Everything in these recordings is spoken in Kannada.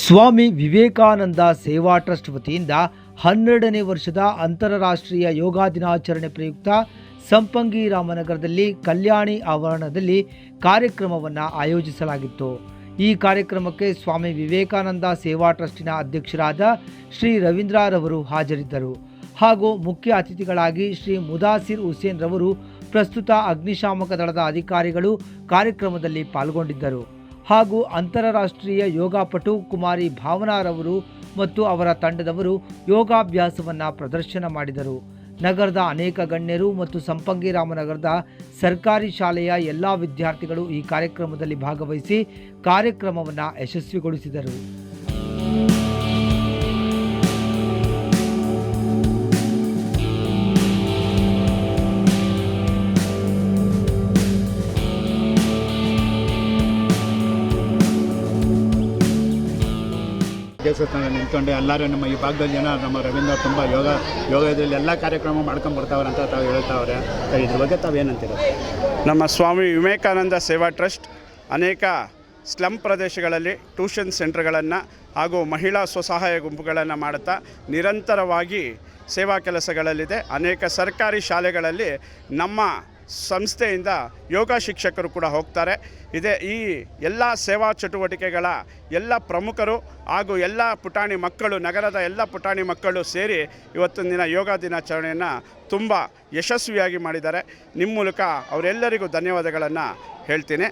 ಸ್ವಾಮಿ ವಿವೇಕಾನಂದ ಸೇವಾ ಟ್ರಸ್ಟ್ ವತಿಯಿಂದ 12ನೇ ವರ್ಷದ ಅಂತಾರಾಷ್ಟ್ರೀಯ ಯೋಗ ದಿನಾಚರಣೆ ಪ್ರಯುಕ್ತ ಸಂಪಂಗಿ ರಾಮನಗರದಲ್ಲಿ ಕಲ್ಯಾಣಿ ಆವರಣದಲ್ಲಿ ಕಾರ್ಯಕ್ರಮವನ್ನು ಆಯೋಜಿಸಲಾಗಿತ್ತು. ಈ ಕಾರ್ಯಕ್ರಮಕ್ಕೆ ಸ್ವಾಮಿ ವಿವೇಕಾನಂದ ಸೇವಾ ಟ್ರಸ್ಟಿನ ಅಧ್ಯಕ್ಷರಾದ ಶ್ರೀ ರವೀಂದ್ರರವರು ಹಾಜರಿದ್ದರು. ಹಾಗೂ ಮುಖ್ಯ ಅತಿಥಿಗಳಾಗಿ ಶ್ರೀ ಮುದಾಸಿರ್ ಹುಸೇನ್ ರವರು, ಪ್ರಸ್ತುತ ಅಗ್ನಿಶಾಮಕ ದಳದ ಅಧಿಕಾರಿಗಳು ಕಾರ್ಯಕ್ರಮದಲ್ಲಿ ಪಾಲ್ಗೊಂಡಿದ್ದರು. ಹಾಗೂ ಅಂತಾರಾಷ್ಟ್ರೀಯ ಯೋಗಪಟು ಕುಮಾರಿ ಭಾವನಾರವರು ಮತ್ತು ಅವರ ತಂಡದವರು ಯೋಗಾಭ್ಯಾಸವನ್ನು ಪ್ರದರ್ಶನ ಮಾಡಿದರು. ನಗರದ ಅನೇಕ ಗಣ್ಯರು ಮತ್ತು ಸಂಪಂಗಿ ರಾಮನಗರದ ಸರ್ಕಾರಿ ಶಾಲೆಯ ಎಲ್ಲ ವಿದ್ಯಾರ್ಥಿಗಳು ಈ ಕಾರ್ಯಕ್ರಮದಲ್ಲಿ ಭಾಗವಹಿಸಿ ಕಾರ್ಯಕ್ರಮವನ್ನು ಯಶಸ್ವಿಗೊಳಿಸಿದರು. ದೇವಸ್ಥಾನ ನಿಂತ್ಕೊಂಡು ಎಲ್ಲರೂ ನಮ್ಮ ಈ ಭಾಗದಲ್ಲಿ ಜನ ನಮ್ಮ ರವೀಂದ್ರ ತುಂಬ ಯೋಗದಲ್ಲಿ ಎಲ್ಲ ಕಾರ್ಯಕ್ರಮ ಮಾಡ್ಕೊಂಡು ಬರ್ತಾವ್ರೆ ಅಂತ ತಾವು ಹೇಳ್ತಾವ್ರೆ. ಇದ್ರ ಬಗ್ಗೆ ತಾವೇನಂತೀರ? ನಮ್ಮ ಸ್ವಾಮಿ ವಿವೇಕಾನಂದ ಸೇವಾ ಟ್ರಸ್ಟ್ ಅನೇಕ ಸ್ಲಮ್ ಪ್ರದೇಶಗಳಲ್ಲಿ ಟ್ಯೂಷನ್ ಸೆಂಟರ್ಗಳನ್ನು ಹಾಗೂ ಮಹಿಳಾ ಸ್ವಸಹಾಯ ಗುಂಪುಗಳನ್ನು ಮಾಡುತ್ತಾ ನಿರಂತರವಾಗಿ ಸೇವಾ ಕೆಲಸಗಳಲ್ಲಿದೆ. ಅನೇಕ ಸರ್ಕಾರಿ ಶಾಲೆಗಳಲ್ಲಿ ನಮ್ಮ ಸಂಸ್ಥೆಯಿಂದ ಯೋಗ ಶಿಕ್ಷಕರು ಕೂಡ ಹೋಗ್ತಾರೆ. ಈ ಎಲ್ಲ ಸೇವಾ ಚಟುವಟಿಕೆಗಳ ಎಲ್ಲ ಪ್ರಮುಖರು ಹಾಗೂ ಎಲ್ಲ ಪುಟಾಣಿ ಮಕ್ಕಳು, ನಗರದ ಎಲ್ಲ ಪುಟಾಣಿ ಮಕ್ಕಳು ಸೇರಿ ಇವತ್ತಿನ ದಿನ ಯೋಗ ದಿನಾಚರಣೆಯನ್ನು ತುಂಬ ಯಶಸ್ವಿಯಾಗಿ ಮಾಡಿದ್ದಾರೆ. ನಿಮ್ಮ ಮೂಲಕ ಅವರೆಲ್ಲರಿಗೂ ಧನ್ಯವಾದಗಳನ್ನು ಹೇಳ್ತೀನಿ.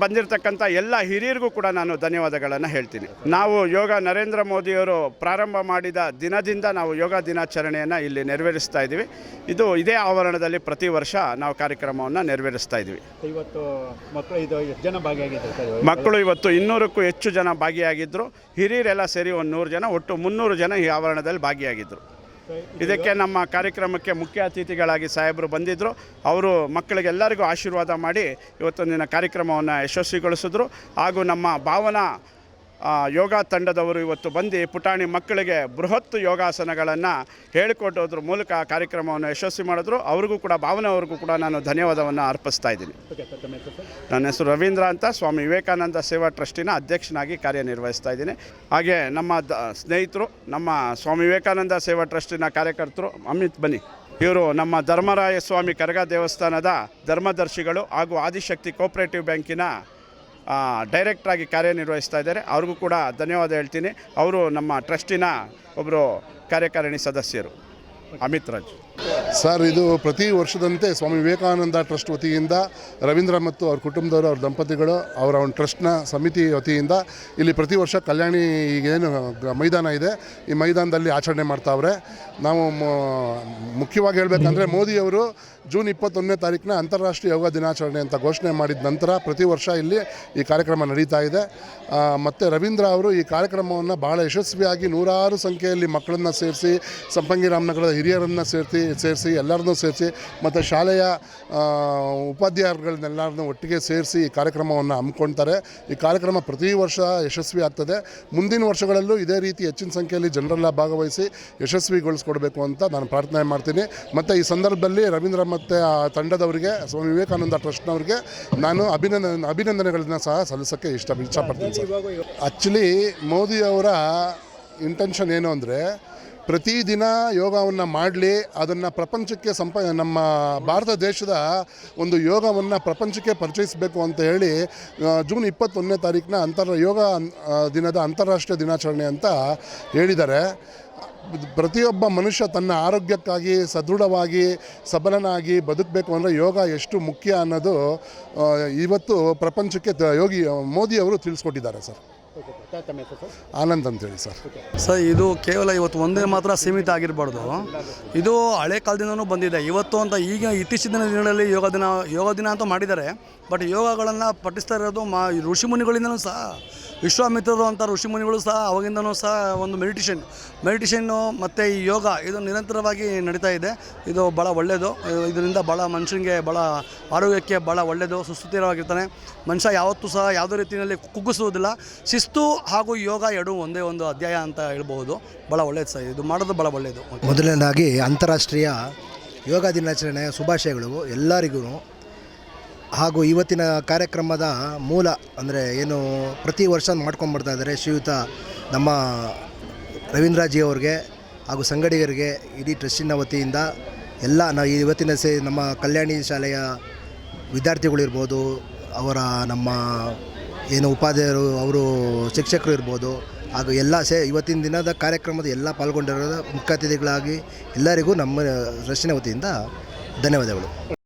ಬಂದಿರತಕ್ಕಂಥ ಎಲ್ಲ ಹಿರಿಯರಿಗೂ ಕೂಡ ನಾನು ಧನ್ಯವಾದಗಳನ್ನು ಹೇಳ್ತೀನಿ. ನಾವು ಯೋಗ ನರೇಂದ್ರ ಮೋದಿಯವರು ಪ್ರಾರಂಭ ಮಾಡಿದ ದಿನದಿಂದ ನಾವು ಯೋಗ ದಿನಾಚರಣೆಯನ್ನು ಇಲ್ಲಿ ನೆರವೇರಿಸ್ತಾ ಇದ್ದೀವಿ. ಇದೇ ಆವರಣದಲ್ಲಿ ಪ್ರತಿ ವರ್ಷ ನಾವು ಕಾರ್ಯಕ್ರಮವನ್ನು ನೆರವೇರಿಸ್ತಾ ಇದ್ದೀವಿ. ಇವತ್ತು ಮಕ್ಕಳು ಎಷ್ಟು ಜನ ಭಾಗಿಯಾಗಿದ್ದಾರೆ? ಮಕ್ಕಳು ಇವತ್ತು 200ಕ್ಕೂ ಹೆಚ್ಚು ಜನ ಭಾಗಿಯಾಗಿದ್ದರು. ಹಿರಿಯರೆಲ್ಲ ಸೇರಿ ಒಂದು 100 ಜನ, ಒಟ್ಟು 300 ಜನ ಈ ಆವರಣದಲ್ಲಿ ಭಾಗಿಯಾಗಿದ್ದರು. ಇದಕ್ಕೆ ನಮ್ಮ ಕಾರ್ಯಕ್ರಮಕ್ಕೆ ಮುಖ್ಯ ಅತಿಥಿಗಳಾಗಿ ಸಾಹೇಬರು ಬಂದಿದ್ದರು. ಅವರು ಮಕ್ಕಳಿಗೆಲ್ಲರಿಗೂ ಆಶೀರ್ವಾದ ಮಾಡಿ ಇವತ್ತೊಂದಿನ ಕಾರ್ಯಕ್ರಮವನ್ನು ಯಶಸ್ವಿಗೊಳಿಸಿದ್ರು. ಹಾಗೂ ನಮ್ಮ ಭಾವನಾ ಯೋಗ ತಂಡದವರು ಇವತ್ತು ಬಂದು ಪುಟಾಣಿ ಮಕ್ಕಳಿಗೆ ಬೃಹತ್ ಯೋಗಾಸನಗಳನ್ನು ಹೇಳಿಕೊಟ್ಟೋದ್ರ ಮೂಲಕ ಕಾರ್ಯಕ್ರಮವನ್ನು ಯಶಸ್ವಿ ಮಾಡಿದ್ರು. ಅವ್ರಿಗೂ ಕೂಡ ಭಾವನವ್ರಿಗೂ ಕೂಡ ನಾನು ಧನ್ಯವಾದವನ್ನು ಅರ್ಪಿಸ್ತಾ ಇದ್ದೀನಿ. ನನ್ನ ಹೆಸರು ರವೀಂದ್ರ ಅಂತ, ಸ್ವಾಮಿ ವಿವೇಕಾನಂದ ಸೇವಾ ಟ್ರಸ್ಟಿನ ಅಧ್ಯಕ್ಷನಾಗಿ ಕಾರ್ಯನಿರ್ವಹಿಸ್ತಾ ಇದ್ದೀನಿ. ಹಾಗೆ ನಮ್ಮ ಸ್ನೇಹಿತರು, ನಮ್ಮ ಸ್ವಾಮಿ ವಿವೇಕಾನಂದ ಸೇವಾ ಟ್ರಸ್ಟಿನ ಕಾರ್ಯಕರ್ತರು ಅಮಿತ್ ಬನ್ನಿ, ಇವರು ನಮ್ಮ ಧರ್ಮರಾಯ ಸ್ವಾಮಿ ಕರಗ ದೇವಸ್ಥಾನದ ಧರ್ಮದರ್ಶಿಗಳು ಹಾಗೂ ಆದಿಶಕ್ತಿ ಕೋಆಪರೇಟಿವ್ ಬ್ಯಾಂಕಿನ ಡೈರೆಕ್ಟ್ರಾಗಿ ಕಾರ್ಯನಿರ್ವಹಿಸ್ತಾ ಇದ್ದಾರೆ. ಅವ್ರಿಗೂ ಕೂಡ ಧನ್ಯವಾದ ಹೇಳ್ತೀನಿ. ಅವರು ನಮ್ಮ ಟ್ರಸ್ಟಿನ ಒಬ್ಬರು ಕಾರ್ಯಕಾರಿಣಿ ಸದಸ್ಯರು. ಅಮಿತ್ ರಾಜ್ ಸರ್, ಇದು ಪ್ರತಿ ವರ್ಷದಂತೆ ಸ್ವಾಮಿ ವಿವೇಕಾನಂದ ಟ್ರಸ್ಟ್ ವತಿಯಿಂದ ರವೀಂದ್ರ ಮತ್ತು ಅವ್ರ ಕುಟುಂಬದವರು, ಅವ್ರ ದಂಪತಿಗಳು, ಅವರ ಒಂದು ಟ್ರಸ್ಟ್ನ ಸಮಿತಿ ವತಿಯಿಂದ ಇಲ್ಲಿ ಪ್ರತಿ ವರ್ಷ ಕಲ್ಯಾಣಿ ಈಗೇನು ಮೈದಾನ ಇದೆ, ಈ ಮೈದಾನದಲ್ಲಿ ಆಚರಣೆ ಮಾಡ್ತಾವ್ರೆ. ನಾವು ಮುಖ್ಯವಾಗಿ ಹೇಳಬೇಕಂದ್ರೆ ಮೋದಿಯವರು ಜೂನ್ 21ನೇ ತಾರೀಕಿನ ಅಂತಾರಾಷ್ಟ್ರೀಯ ಯೋಗ ದಿನಾಚರಣೆ ಅಂತ ಘೋಷಣೆ ಮಾಡಿದ ನಂತರ ಪ್ರತಿ ವರ್ಷ ಇಲ್ಲಿ ಈ ಕಾರ್ಯಕ್ರಮ ನಡೀತಾ ಇದೆ. ಮತ್ತು ರವೀಂದ್ರ ಅವರು ಈ ಕಾರ್ಯಕ್ರಮವನ್ನು ಭಾಳ ಯಶಸ್ವಿಯಾಗಿ ನೂರಾರು ಸಂಖ್ಯೆಯಲ್ಲಿ ಮಕ್ಕಳನ್ನು ಸೇರಿಸಿ, ಸಂಪಂಗಿ ರಾಮನಗರದ ಹಿರಿಯರನ್ನು ಸೇರಿಸಿ ಎಲ್ಲರನ್ನೂ ಸೇರಿಸಿ ಮತ್ತು ಶಾಲೆಯ ಉಪಾಧ್ಯಾಯರುಗಳನ್ನೆಲ್ಲರನ್ನೂ ಒಟ್ಟಿಗೆ ಸೇರಿಸಿ ಈ ಕಾರ್ಯಕ್ರಮವನ್ನು ಹಮ್ಮಿಕೊಳ್ತಾರೆ. ಈ ಕಾರ್ಯಕ್ರಮ ಪ್ರತಿ ವರ್ಷ ಯಶಸ್ವಿ ಆಗ್ತದೆ. ಮುಂದಿನ ವರ್ಷಗಳಲ್ಲೂ ಇದೇ ರೀತಿ ಹೆಚ್ಚಿನ ಸಂಖ್ಯೆಯಲ್ಲಿ ಜನರೆಲ್ಲ ಭಾಗವಹಿಸಿ ಯಶಸ್ವಿಗೊಳಿಸ್ಕೊಡ್ಬೇಕು ಅಂತ ನಾನು ಪ್ರಾರ್ಥನೆ ಮಾಡ್ತೀನಿ. ಮತ್ತು ಈ ಸಂದರ್ಭದಲ್ಲಿ ರವೀಂದ್ರ ಮತ್ತು ಆ ತಂಡದವರಿಗೆ, ಸ್ವಾಮಿ ವಿವೇಕಾನಂದ ಟ್ರಸ್ಟ್ನವ್ರಿಗೆ ನಾನು ಅಭಿನಂದನೆಗಳನ್ನ ಸಹ ಸಲ್ಲಿಸೋಕ್ಕೆ ಇಷ್ಟಪಡ್ತೀನಿ ಸರ್. ಆ್ಯಕ್ಚುಲಿ ಮೋದಿಯವರ ಇಂಟೆನ್ಷನ್ ಏನು ಅಂದರೆ, ಪ್ರತಿದಿನ ಯೋಗವನ್ನು ಮಾಡಲಿ, ಅದನ್ನು ಪ್ರಪಂಚಕ್ಕೆ ನಮ್ಮ ಭಾರತ ದೇಶದ ಒಂದು ಯೋಗವನ್ನು ಪ್ರಪಂಚಕ್ಕೆ ಪರಿಚಯಿಸಬೇಕು ಅಂತ ಹೇಳಿ ಜೂನ್ 21ನೇ ತಾರೀಕಿನ ಅಂತಾರಾಷ್ಟ್ರೀಯ ದಿನಾಚರಣೆ ಅಂತ ಹೇಳಿದ್ದಾರೆ. ಪ್ರತಿಯೊಬ್ಬ ಮನುಷ್ಯ ತನ್ನ ಆರೋಗ್ಯಕ್ಕಾಗಿ ಸದೃಢವಾಗಿ ಸಬಲನಾಗಿ ಬದುಕಬೇಕು ಅಂದರೆ ಯೋಗ ಎಷ್ಟು ಮುಖ್ಯ ಅನ್ನೋದು ಇವತ್ತು ಪ್ರಪಂಚಕ್ಕೆ ಮೋದಿಯವರು ತಿಳಿಸ್ಕೊಟ್ಟಿದ್ದಾರೆ ಸರ್. ಆನಂದ್ ಅಂತೇಳಿ ಸರ್, ಇದು ಕೇವಲ ಇವತ್ತು ಒಂದೇ ಮಾತ್ರ ಸೀಮಿತ ಆಗಿರಬಾರ್ದು. ಇದು ಹಳೆ ಕಾಲದಿಂದನೂ ಬಂದಿದೆ. ಇವತ್ತು ಅಂತ ಈಗ ಇತ್ತೀಚಿನ ದಿನಗಳಲ್ಲಿ ಯೋಗ ದಿನ ಅಂತ ಮಾಡಿದ್ದಾರೆ. ಬಟ್ ಯೋಗಗಳನ್ನು ಪಠಿಸ್ತಾ ಇರೋದು ಋಷಿಮುನಿಗಳಿಂದಲೂ ಸಹ. ವಿಶ್ವಾಮಿತ್ರರು ಅಂತ ಋಷಿಮುನಿಗಳು ಸಹ ಅವಾಗಿಂದನೂ ಸಹ ಒಂದು ಮೆಡಿಟೇಷನ್ನು ಮತ್ತು ಈ ಯೋಗ ಇದು ನಿರಂತರವಾಗಿ ನಡೀತಾ ಇದೆ. ಇದು ಭಾಳ ಒಳ್ಳೆಯದು. ಇದರಿಂದ ಭಾಳ ಮನುಷ್ಯನಿಗೆ ಭಾಳ ಆರೋಗ್ಯಕ್ಕೆ ಭಾಳ ಒಳ್ಳೆಯದು. ಸುಸ್ಥಿರವಾಗಿರ್ತಾನೆ ಮನುಷ್ಯ. ಯಾವತ್ತೂ ಸಹ ಯಾವುದೇ ರೀತಿಯಲ್ಲಿ ಕುಗ್ಗಿಸುವುದಿಲ್ಲ. ಶಿಸ್ತು ಹಾಗೂ ಯೋಗ ಎರಡೂ ಒಂದೇ ಒಂದು ಅಧ್ಯಾಯ ಅಂತ ಹೇಳ್ಬೋದು. ಭಾಳ ಒಳ್ಳೆಯದು ಸಹ, ಇದು ಮಾಡೋದು ಭಾಳ ಒಳ್ಳೆಯದು. ಮೊದಲನೇದಾಗಿ ಅಂತಾರಾಷ್ಟ್ರೀಯ ಯೋಗ ದಿನಾಚರಣೆಯ ಶುಭಾಶಯಗಳು ಎಲ್ಲರಿಗೂ. ಹಾಗೂ ಇವತ್ತಿನ ಕಾರ್ಯಕ್ರಮದ ಮೂಲ ಅಂದರೆ ಏನು ಪ್ರತಿ ವರ್ಷ ಮಾಡ್ಕೊಂಡ್ಬರ್ತಾ ಇದ್ದಾರೆ ಶ್ರೀಯುತ ನಮ್ಮ ರವೀಂದ್ರಜಿ ಅವ್ರಿಗೆ ಹಾಗೂ ಸಂಗಡಿಗರಿಗೆ ಇಡೀ ಟ್ರಸ್ಟಿನ ವತಿಯಿಂದ ಎಲ್ಲ ನಾವು ಇವತ್ತಿನ ನಮ್ಮ ಕಲ್ಯಾಣಿ ಶಾಲೆಯ ವಿದ್ಯಾರ್ಥಿಗಳಿರ್ಬೋದು, ಅವರ ನಮ್ಮ ಏನು ಉಪಾಧ್ಯಾಯರು, ಅವರು ಶಿಕ್ಷಕರು ಇರ್ಬೋದು, ಹಾಗೂ ಎಲ್ಲ ಇವತ್ತಿನ ದಿನದ ಕಾರ್ಯಕ್ರಮದ ಎಲ್ಲ ಪಾಲ್ಗೊಂಡಿರೋ ಮುಖ್ಯ ಅತಿಥಿಗಳಾಗಿ ಎಲ್ಲರಿಗೂ ನಮ್ಮ ಟ್ರಸ್ಟಿನ ವತಿಯಿಂದ ಧನ್ಯವಾದಗಳು.